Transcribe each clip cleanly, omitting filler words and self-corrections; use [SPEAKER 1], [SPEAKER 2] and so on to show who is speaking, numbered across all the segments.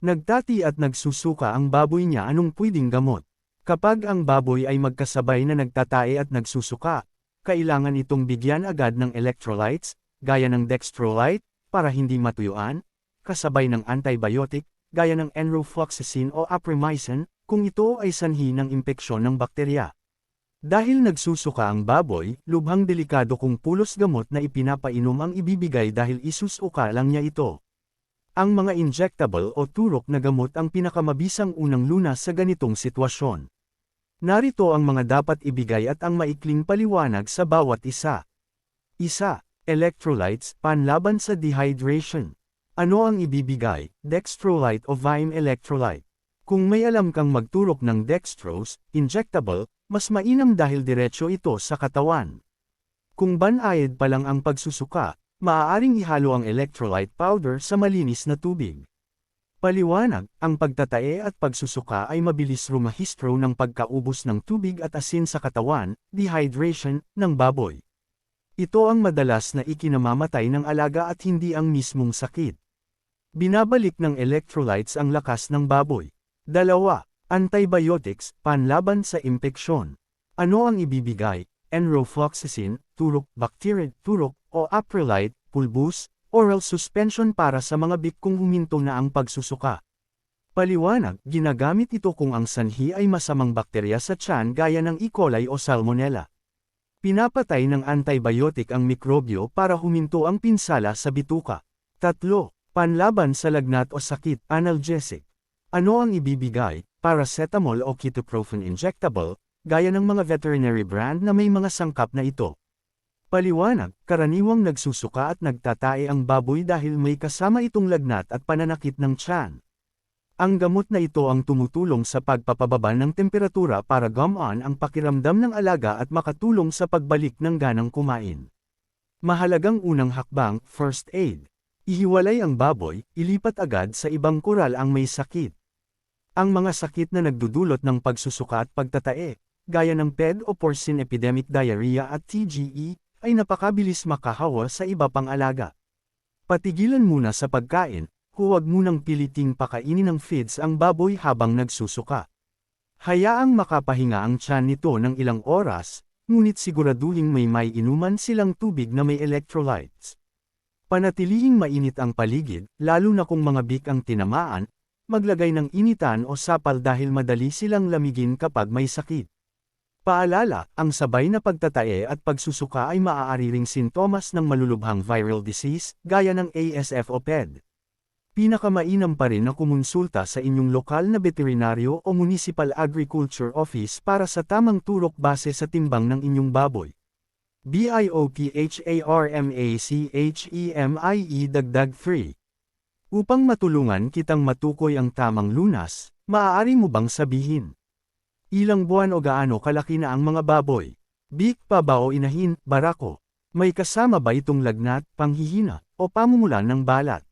[SPEAKER 1] Nagtati at nagsusuka ang baboy niya. Anong pwedeng gamot? Kapag ang baboy ay magkasabay na nagtatae at nagsusuka, kailangan itong bigyan agad ng electrolytes, gaya ng dextrolite, para hindi matuyuan, kasabay ng antibiotic, gaya ng enrofloxacin o aprimycin, kung ito ay sanhi ng impeksyon ng bakterya. Dahil nagsusuka ang baboy, lubhang delikado kung pulos gamot na ipinapainom ang ibibigay dahil isusuka lang niya ito. Ang mga injectable o turok na gamot ang pinakamabisang unang lunas sa ganitong sitwasyon. Narito ang mga dapat ibigay at ang maikling paliwanag sa bawat isa. Isa, electrolytes, panlaban sa dehydration. Ano ang ibibigay? Dextrolite o Vime electrolyte. Kung may alam kang magturok ng dextrose, injectable, mas mainam dahil diretsyo ito sa katawan. Kung banayad pa lang ang pagsusuka, maaaring ihalo ang electrolyte powder sa malinis na tubig. Paliwanag, ang pagtatae at pagsusuka ay mabilis rumahistro ng pagkaubos ng tubig at asin sa katawan, dehydration, ng baboy. Ito ang madalas na ikinamamatay ng alaga at hindi ang mismong sakit. Binabalik ng electrolytes ang lakas ng baboy. 2. Antibiotics, panlaban sa impeksyon. Ano ang ibibigay? Enrofloxacin, turok, bacteria, turok, o Aprelite, pulbus, oral suspension para sa mga bik kung huminto na ang pagsusuka. Paliwanag, ginagamit ito kung ang sanhi ay masamang bakterya sa tiyan gaya ng E. coli o Salmonella. Pinapatay ng antibiotic ang mikrobyo para huminto ang pinsala sa bituka. 3. Panlaban sa lagnat o sakit, analgesic. Ano ang ibibigay? Paracetamol o ketoprofen injectable, gaya ng mga veterinary brand na may mga sangkap na ito. Paliwanag, karaniwang nagsusuka at nagtatae ang baboy dahil may kasama itong lagnat at pananakit ng tiyan. Ang gamot na ito ang tumutulong sa pagpapababa ng temperatura para gumaan ang pakiramdam ng alaga at makatulong sa pagbalik ng ganang kumain. Mahalagang unang hakbang, first aid. Ihiwalay ang baboy, ilipat agad sa ibang kural ang may sakit. Ang mga sakit na nagdudulot ng pagsusuka at pagtatae, gaya ng PED o porcine epidemic diarrhea at TGE, ay napakabilis makahawa sa iba pang alaga. Patigilan muna sa pagkain, huwag munang piliting pakainin ng feeds ang baboy habang nagsusuka. Hayaang makapahinga ang tiyan nito ng ilang oras, ngunit siguraduhing may inuman silang tubig na may electrolytes. Panatilihing mainit ang paligid, lalo na kung mga bik ang tinamaan, maglagay ng initan o sapal dahil madali silang lamigin kapag may sakit. Paalala, ang sabay na pagtatae at pagsusuka ay maaari ring sintomas ng malulubhang viral disease, gaya ng ASF o PED. Pinakamainam pa rin na kumonsulta sa inyong lokal na veterinaryo o municipal agriculture office para sa tamang turok base sa timbang ng inyong baboy. BIOPHARMACHEMIE Dagdag 3. Upang matulungan kitang matukoy ang tamang lunas, maaari mo bang sabihin? Ilang buwan o gaano kalaki na ang mga baboy? Bik pa ba o inahin, barako? May kasama ba itong lagnat, panghihina, o pamumulan ng balat?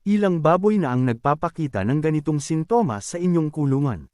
[SPEAKER 1] Ilang baboy na ang nagpapakita ng ganitong sintomas sa inyong kulungan?